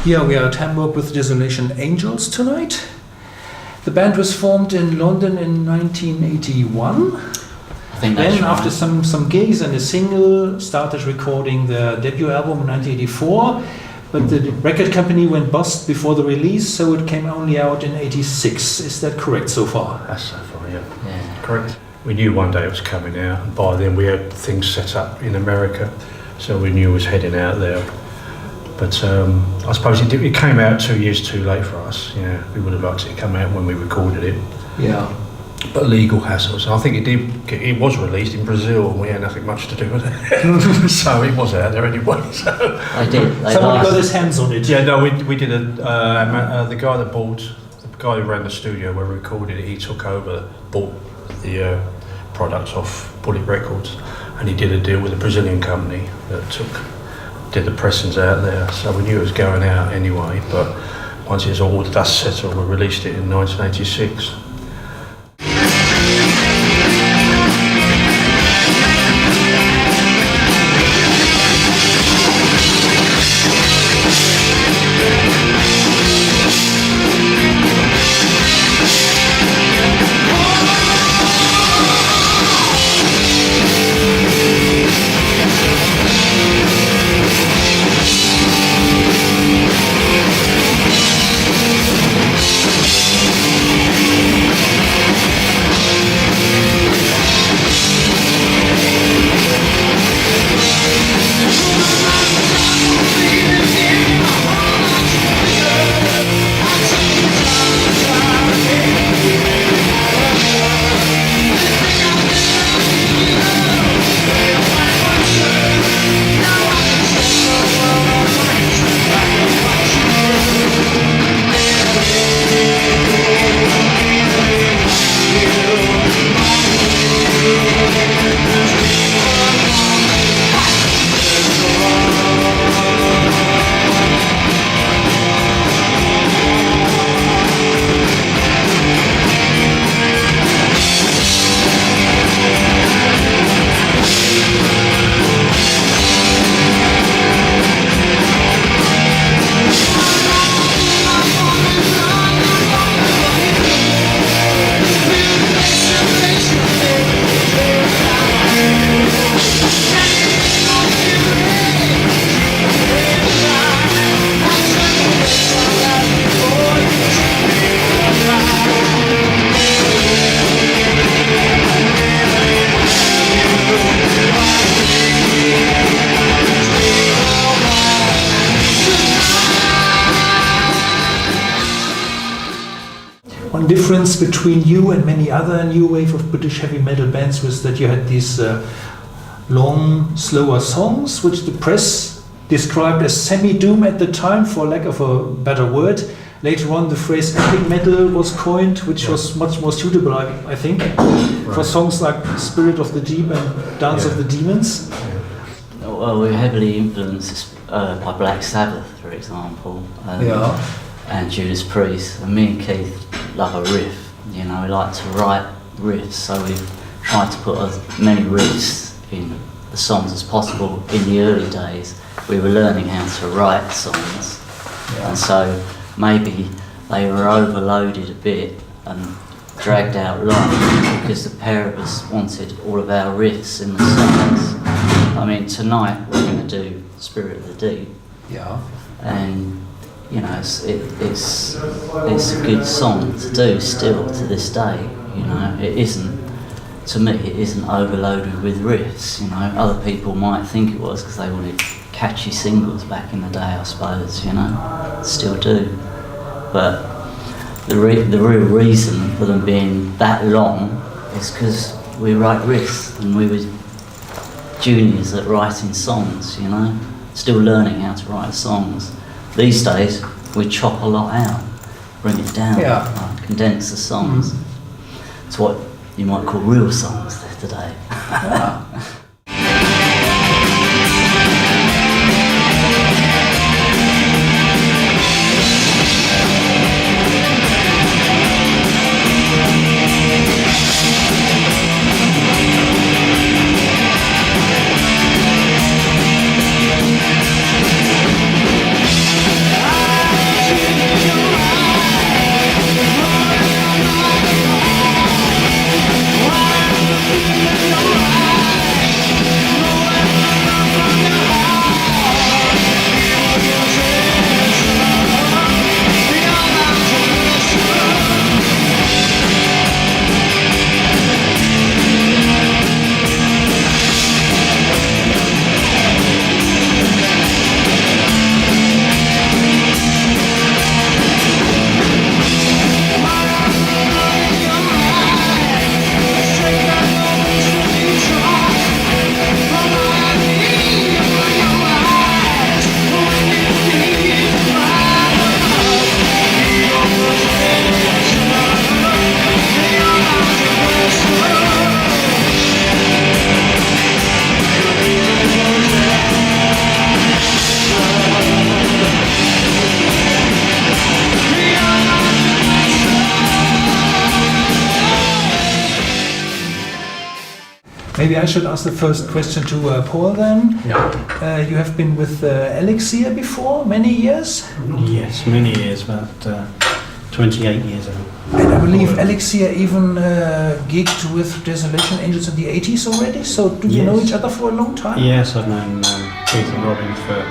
Yeah, we are at Hamburg with Desolation Angels tonight. The band was formed in London in 1981. I think that's then, right. after some gigs and a single, started recording their debut album in 1984. But the record company went bust before the release, so it came only out in 86. Is that correct so far? That's so far, yeah. Correct. We knew one day it was coming out, and by then we had things set up in America, so we knew it was heading out there. But I suppose it came out 2 years too late for us. Yeah, we would have liked it to come out when we recorded it. Yeah. But legal hassles. I think it was released in Brazil, and we had nothing much to do with it. So it was out there anyway. So. They did. Someone got his hands on it. Yeah, no, we did the guy who ran the studio where we recorded it, he took over, bought the products off Bullet Records, and he did a deal with a Brazilian company that did the pressings out there. So we knew it was going out anyway, but once it was all the dust settled, we released it in 1986. One difference between you and many other new wave of British heavy metal bands was that you had these long, slower songs, which the press described as semi-doom at the time, for lack of a better word. Later on, the phrase epic metal was coined, which was much more suitable, I think, for songs like Spirit of the Deep and Dance of the Demons. Well, we're heavily influenced by Black Sabbath, for example, and Judas Priest. And me and Keith love a riff. You know, we like to write riffs, so we've tried to put as many riffs in the songs as possible. In the early days, we were learning how to write songs, and so maybe they were overloaded a bit and dragged out long because the pair of us wanted all of our riffs in the songs. I mean, tonight we're going to do Spirit of the Deep, and you know, it's a good song to do still to this day. You know, it isn't, to me, it isn't overloaded with riffs. You know, other people might think it was because they wanted catchy singles back in the day, I suppose. You know, still do. But the real reason for them being that long is because we write riffs and we were juniors at writing songs. You know, still learning how to write songs. These days, we chop a lot out, bring it down, condense the songs. It's what you might call real songs today. Maybe I should ask the first question to Paul then. Yeah. You have been with Elixir before, many years? Yes, many years, about 28 years ago. And I believe Elixir even gigged with Desolation Angels in the 80s already, so do you know each other for a long time? Yes, I've known Keith and Robin for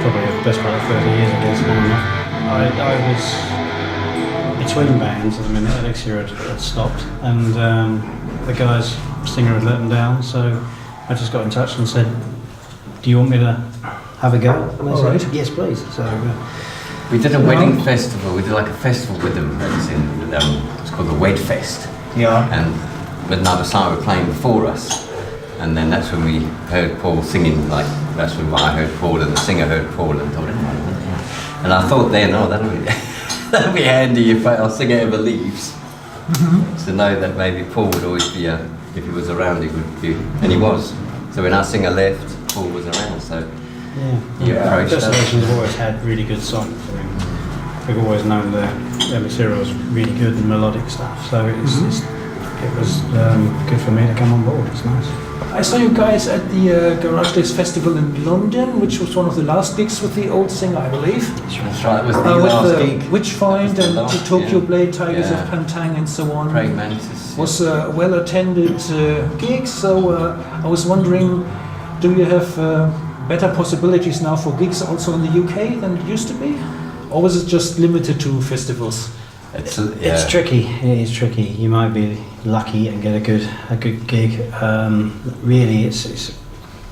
probably the best part of 30 years, I guess, long enough. I was between bands at the minute. Elixir had stopped, and the guy's singer had let them down, so I just got in touch and said, do you want me to have a go? And they said, yes, please. So we did a wedding festival. We did like a festival with them. It's called the Wed Fest. Yeah. And with another song were playing before us. And then that's when we heard Paul singing, like, that's when I heard Paul and the singer heard Paul and thought, and I thought then, oh, that'll be handy if our singer ever leaves. To know that maybe Paul would always be, if he was around, he would be, and he was. So when our singer left, Paul was around, so he approached us. Desolation's always had really good songs. I mean, we've always known their material was really good and melodic stuff, so it was good for me to come on board. It's nice. I saw you guys at the Garage Days Festival in London, which was one of the last gigs with the old singer, I believe. That's right, it was the last with gig. Witchfind and last, the Tokyo Blade, Tigers of Pantang and so on. Praying Mantis. Was a well-attended gig, so I was wondering, do you have better possibilities now for gigs also in the UK than it used to be? Or was it just limited to festivals? It's tricky. It is tricky. You might be lucky and get a good gig. Really, it's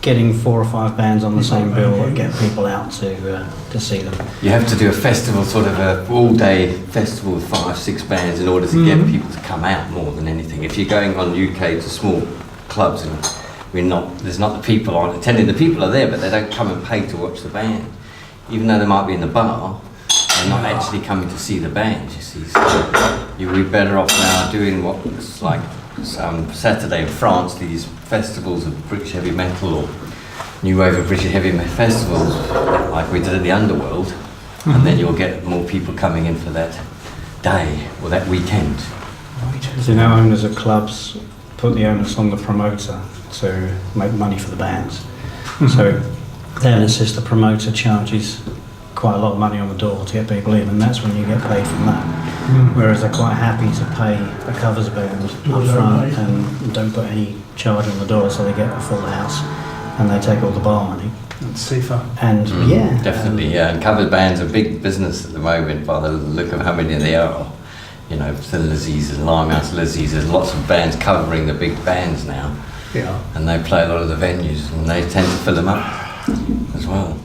getting 4 or 5 bands on the same bill and get people out to see them. You have to do a festival, sort of a all-day festival with 5, 6 bands in order to get people to come out more than anything. If you're going on UK to small clubs and there's not the people on attending. The people are there, but they don't come and pay to watch the band, even though they might be in the bar. They're not actually coming to see the band, you see. So you'd be better off now doing what's like Saturday in France, these festivals of British heavy metal or new wave of British heavy metal festivals, like we did at the Underworld, and then you'll get more people coming in for that day or that weekend. So now owners of clubs put the onus on the promoter to make money for the bands. So they'll insist the promoter charges quite a lot of money on the door to get people in, and that's when you get paid from that. Whereas they're quite happy to pay a covers band up front and don't put any charge on the door, so they get a full house and they take all the bar money. It's safer. And Definitely, and covered bands are big business at the moment by the look of how many there are. You know, the Lizzies and Limehouse Lizzies, there's lots of bands covering the big bands now. Yeah. And they play a lot of the venues and they tend to fill them up as well.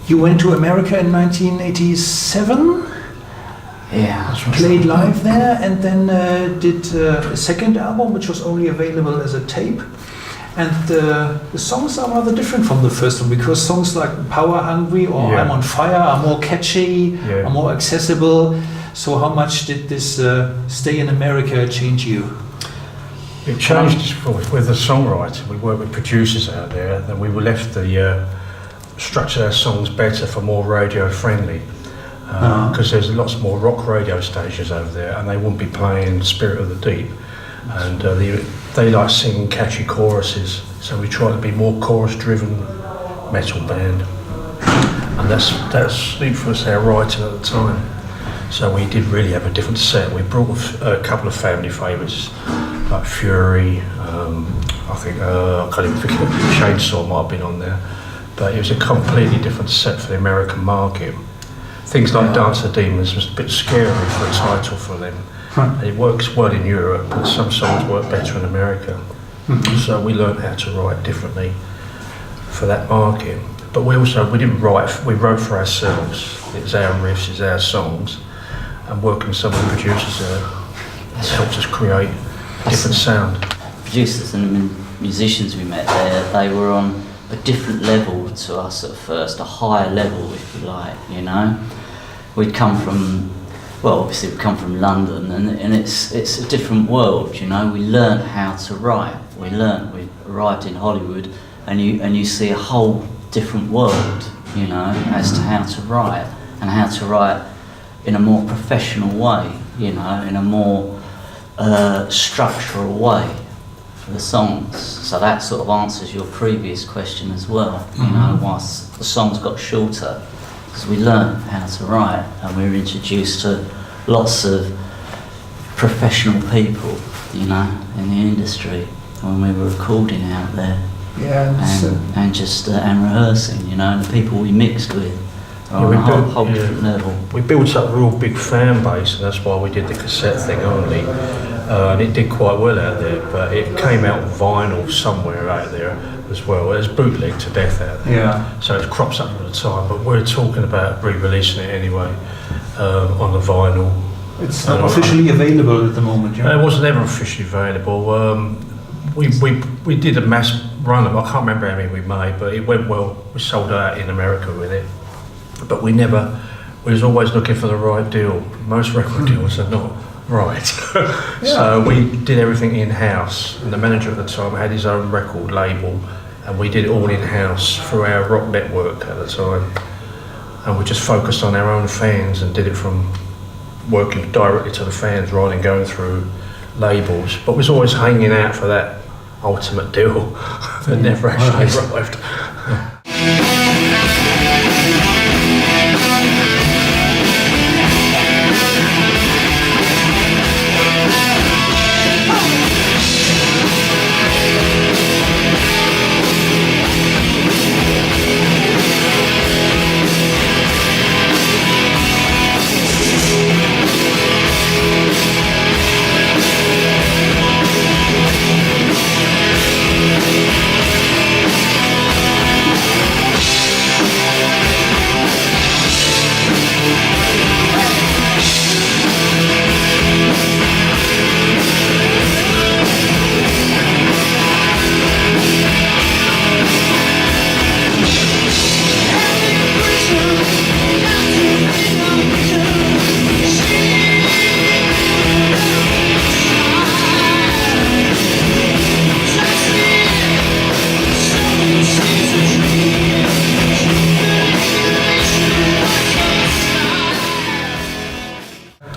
You went to America in 1987? Yeah. Played live there, and then did a second album, which was only available as a tape. And the songs are rather different from the first one, because songs like Power Hungry or I'm on Fire are more catchy, are more accessible. So how much did this stay in America change you? It changed with the songwriter. We worked with producers out there, and we were left the structure our songs better for more radio friendly. because there's lots more rock radio stations over there, and they wouldn't be playing Spirit of the Deep, and they like singing catchy choruses, so we try to be more chorus-driven metal band, and that's influenced our writing at the time. So we did really have a different set. We brought a couple of family favourites like Fury. I think I can't even think of it. Chainsaw might have been on there, but it was a completely different set for the American market. Things like Dance of Demons was a bit scary for a title for them. It works well in Europe, but some songs work better in America. So we learned how to write differently for that market. But we didn't write, we wrote for ourselves. It was our riffs, it's our songs, and working with some of the producers there helped us create a different sound. Producers and the musicians we met there, they were on a different level to us at first, a higher level if you like, you know. We'd come from, well obviously we'd come from London, and it's a different world, you know. We learned how to write, we arrived in Hollywood, and you see a whole different world, you know, as to how to write, and how to write in a more professional way, you know, in a more structural way for the songs. So that sort of answers your previous question as well, you know, whilst the songs got shorter, because we learned how to write, and we were introduced to lots of professional people, you know, in the industry when we were recording out there. And rehearsing, you know, and the people we mixed with are on a whole different level. We built up a real big fan base, and that's why we did the cassette thing only, and it did quite well out there, but it came out on vinyl somewhere out there as well. It's bootleg to death out there, so it crops up all the time, but we're talking about re-releasing it anyway on the vinyl. It's not officially available at the moment, It wasn't ever officially available. We did a mass run of, I can't remember how many we made, but it went well. We sold out in America with it, but we was always looking for the right deal. Most record deals are not right. So we did everything in-house, and the manager at the time had his own record label, and we did it all in-house through our rock network at the time, and we just focused on our own fans and did it from working directly to the fans rather than going through labels, but was always hanging out for that ultimate deal that never actually arrived.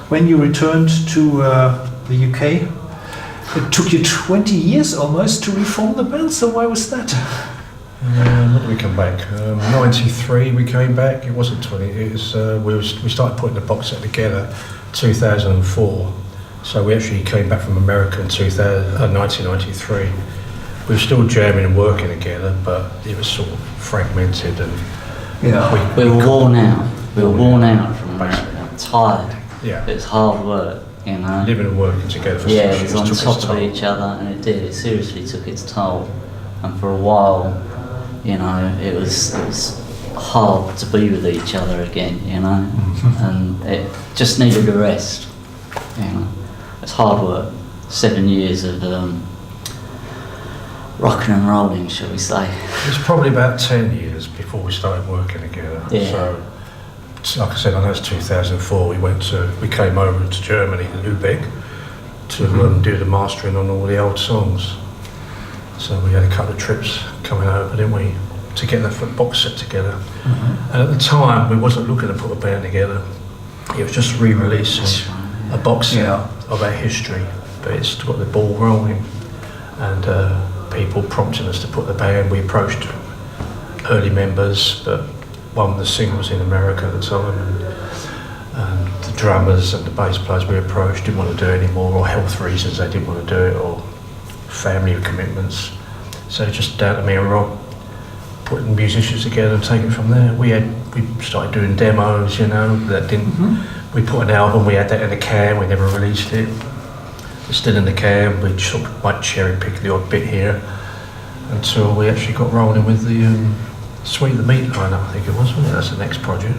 When you returned to the UK, it took you 20 years almost to reform the band, so why was that? When did we come back? 93 we came back. It wasn't 20, it was, we started putting the box set together 2004. So we actually came back from America in 1993. We were still jamming and working together, but it was sort of fragmented, and we were worn out. We were worn out from America, tired. Yeah. It was hard work, you know. Living and working together for 6 years. It was on top of each other, and it did. It seriously took its toll. And for a while, you know, it was hard to be with each other again, you know. And it just needed a rest, you know. It's hard work. 7 years of rocking and rolling, shall we say. It was probably about 10 years before we started working together. Yeah. So, like I said, I know it's 2004, we came over to Germany, Lübeck, to do the mastering on all the old songs. So we had a couple of trips coming over, didn't we, to get the box set together. And at the time, we wasn't looking to put a band together. It was just re-releasing a box set of our history, but it's got the ball rolling and people prompting us to put the band. We approached early members, but one of the singers was in America at the time, and the drummers and the bass players we approached didn't want to do it anymore, or health reasons they didn't want to do it, or family commitments. So it's just down to me and Rob putting musicians together and taking it from there. We started doing demos, that didn't. We put an album, we had that in the can, we never released it. It's still in the can, we sort of might cherry pick the odd bit here until we actually got rolling with the Sweet the Meat lineup, I think it was, wasn't it? That's the next project.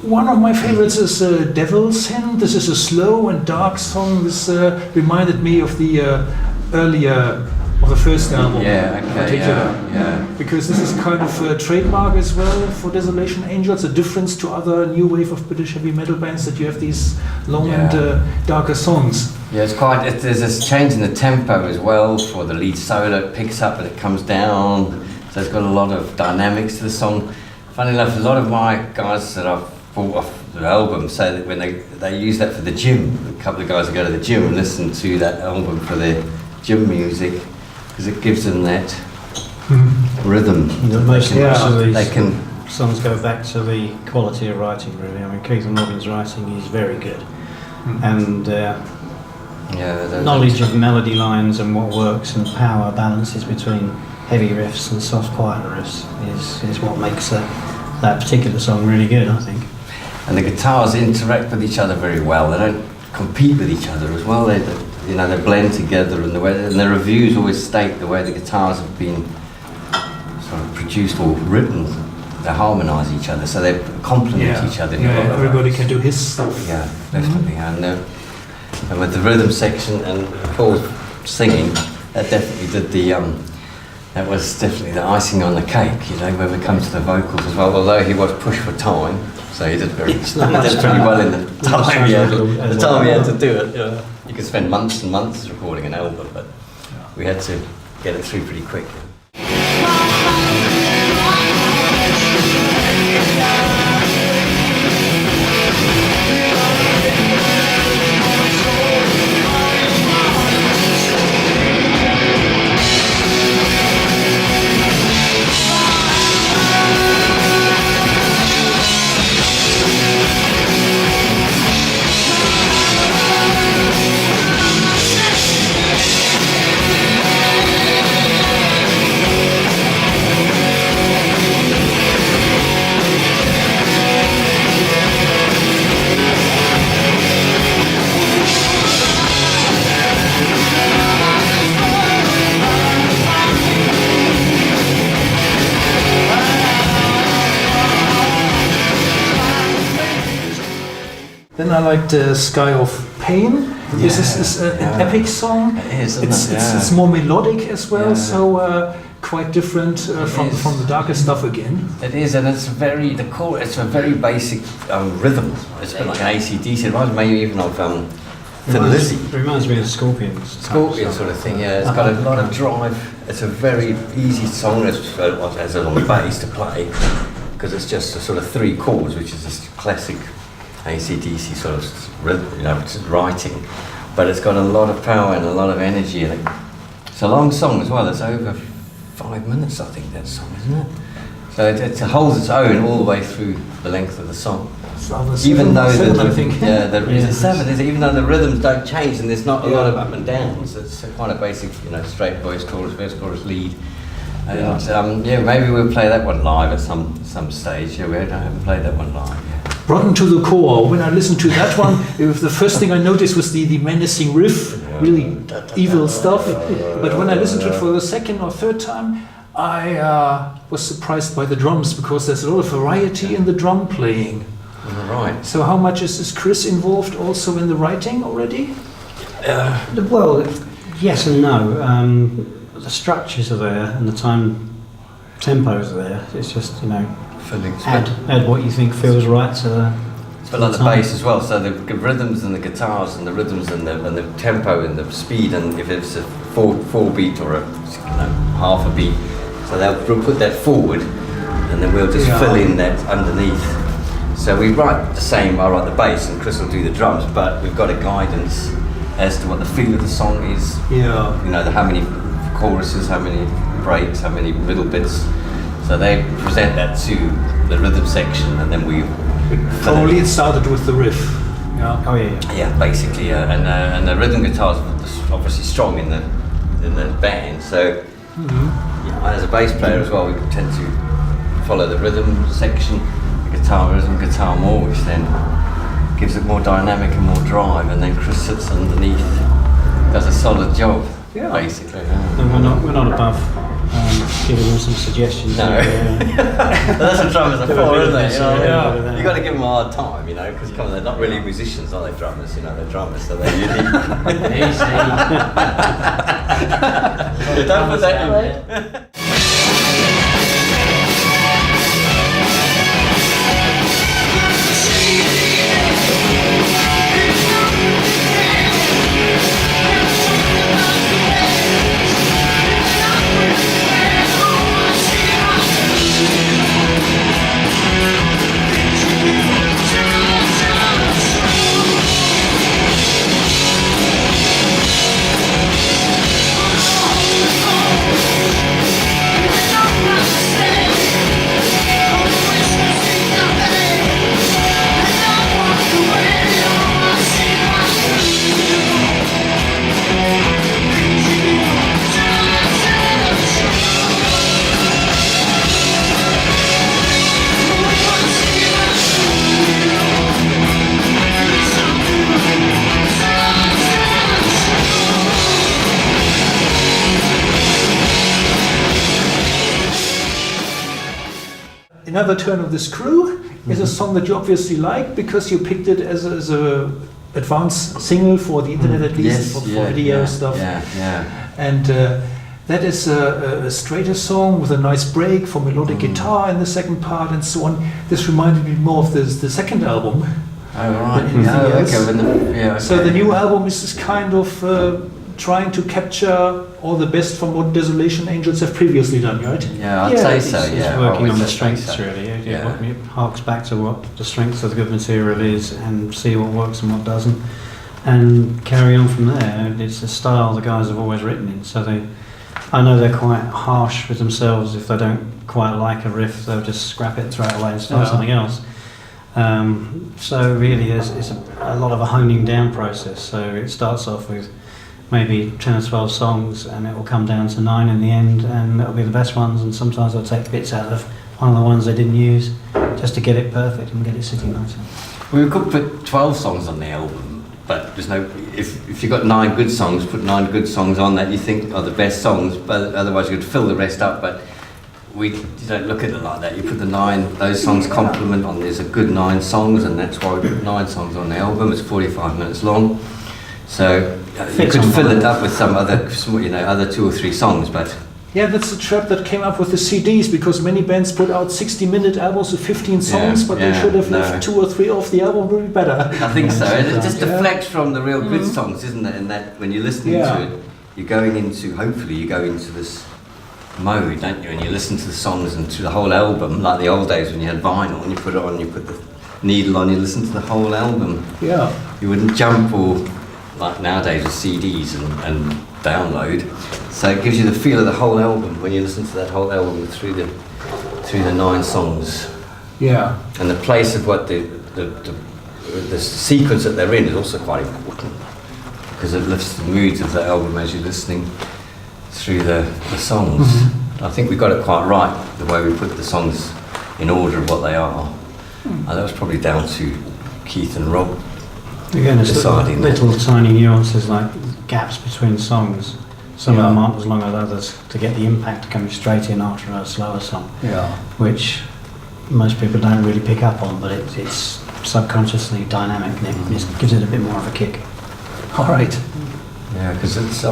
One of my favorites is Devil's Hand. This is a slow and dark song. This reminded me of the of the first album. Yeah, okay, yeah. Because this is kind of a trademark as well for Desolation Angels, a difference to other new wave of British heavy metal bands, that you have these long and darker songs. Yeah, there's a change in the tempo as well for the lead solo. It picks up and it comes down, so it's got a lot of dynamics to the song. Funny enough, a lot of my guys that I've bought off the album say that when they use that for the gym, a couple of guys that go to the gym and listen to that album for their gym music, because it gives them that rhythm. Most of these they can songs go back to the quality of writing, really. I mean, Keith and Robin's writing is very good, and knowledge of melody lines and what works and power balances between heavy riffs and soft, quieter riffs is what makes that particular song really good, I think. And the guitars interact with each other very well. They don't compete with each other as well. They blend together, and the reviews always state the way the guitars have been sort of produced or written. They harmonise each other, so they complement each other. Yeah, everybody can do his stuff. Yeah, definitely. And with the rhythm section and Paul singing, that definitely did that was definitely the icing on the cake, when we come to the vocals as well. Although he was pushed for time, so he did pretty well in the time he had to do it. Yeah. You could spend months and months recording an album, but we had to get it through pretty quick. Then I liked Sky of Pain. This is an epic song. It is, it's more melodic as well, so quite different from the darker stuff again. It is, and it's it's a very basic rhythm. It's a bit like an AC/DC. It reminds me even of Thin Lizzy. It reminds me of Scorpions. Scorpion sort of thing, yeah. It's got a lot of drive. It's a very easy song as on the bass to play, because it's just a sort of 3 chords, which is a classic AC/DC sort of rhythm, writing. But it's got a lot of power and a lot of energy in it. It's a long song as well. It's over 5 minutes, I think, that song, isn't it? So it holds its own all the way through the length of the song. Even though even though the rhythms don't change and there's not a lot of up and downs, it's quite a basic, straight voice, chorus, verse, chorus, lead. And maybe we'll play that one live at some stage. Yeah, we haven't played that one live yet. Rotten to the core. When I listened to that one, the first thing I noticed was the menacing riff, really evil stuff. But when I listened to it for the second or third time, I was surprised by the drums, because there's a lot of variety in the drum playing. Right. So how much is Chris involved also in the writing already? Well, yes and no. The structures are there and the tempos are there. It's just, add what you think feels right to the... It's a bit like the bass as well, so the rhythms and the guitars and the rhythms and the tempo and the speed, and if it's a 4 beat or a half a beat, so they'll put that forward and then we'll just fill in that underneath. So we write the same, I write the bass and Chris will do the drums, but we've got a guidance as to what the feel of the song is. Yeah. How many choruses, how many breaks, how many middle bits. So they present that to the rhythm section, and then we... Probably it started with the riff. Yeah. Oh yeah. Yeah, basically, and the rhythm guitar's obviously strong in the band. So as a bass player as well, we tend to follow the rhythm section, the guitar more, which then gives it more dynamic and more drive. And then Chris sits underneath, does a solid job. Yeah. Basically. And we're not above giving them some suggestions. No. That's what drummers are for, isn't it? You got to give them a hard time, because they're not really musicians, are they? Drummers, they're drummers, so they're unique. Don't put that in there. Another Turn of the Screw is a song that you obviously like, because you picked it as a advanced single for the internet, at least, for video stuff. And that is a straighter song with a nice break for melodic guitar in the second part and so on. This reminded me more of the second album. Oh, right. So the new album is this kind of trying to capture all the best from what Desolation Angels have previously done, right? Yeah, I'd say so, It's working on the strengths, really. It harks back to what the strengths of the good material is and see what works and what doesn't, and carry on from there. It's a style the guys have always written in, so I know they're quite harsh with themselves. If they don't quite like a riff, they'll just scrap it, throw it away and start something else. So really it's a lot of a honing down process. So it starts off with maybe 10 or 12 songs, and it will come down to 9 in the end, and it'll be the best ones, and sometimes they'll take bits out of one of the ones they didn't use just to get it perfect and get it sitting nicely. We could put 12 songs on the album, but there's no... If you've got 9 good songs, put 9 good songs on that you think are the best songs, but otherwise you could fill the rest up. But you don't look at it like that. You put those songs complement on. There's a good 9 songs, and that's why we put 9 songs on the album. It's 45 minutes long. So you could fill it up with some other 2 or 3 songs, but Yeah, that's the trap that came up with the CDs, because many bands put out 60-minute albums with 15 songs, but they should have left 2 or 3 off the album, would be better. I think so. And it just deflects from the real good songs, isn't it? And that when you're listening to it, you're going into, hopefully you go into this mode, don't you? And you listen to the songs and to the whole album, like the old days when you had vinyl and you put it on, you put the needle on, you listen to the whole album. Yeah. You wouldn't jump all like nowadays with CDs and download. So it gives you the feel of the whole album when you listen to that whole album through the 9 songs. Yeah. And the place of what the sequence that they're in is also quite important, because it lifts the moods of the album as you're listening through the songs. I think we got it quite right, the way we put the songs in order of what they are. That was probably down to Keith and Rob. Again, it's deciding little tiny nuances like gaps between songs. Some of them aren't as long as others, to get the impact coming straight in after a slower song. Yeah. Which most people don't really pick up on, but it's subconsciously dynamic and it just gives it a bit more of a kick. All right. Yeah, because it's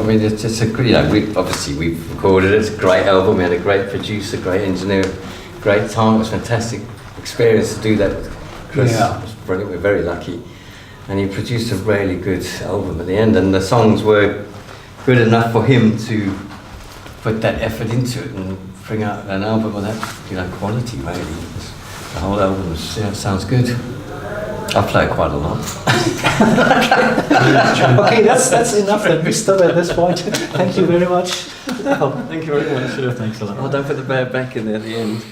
a great, we've recorded it, it's a great album, we had a great producer, great engineer, great time, it was a fantastic experience to do that with Chris. Yeah. It was brilliant, we're very lucky. And he produced a really good album at the end, and the songs were good enough for him to put that effort into it and bring out an album of that, quality really. The whole album sounds good. I play it quite a lot. Okay, that's enough then. We stop at this point. Thank you very much. Thank you very much. Thanks a lot. Oh, don't put the bear back in there at the end.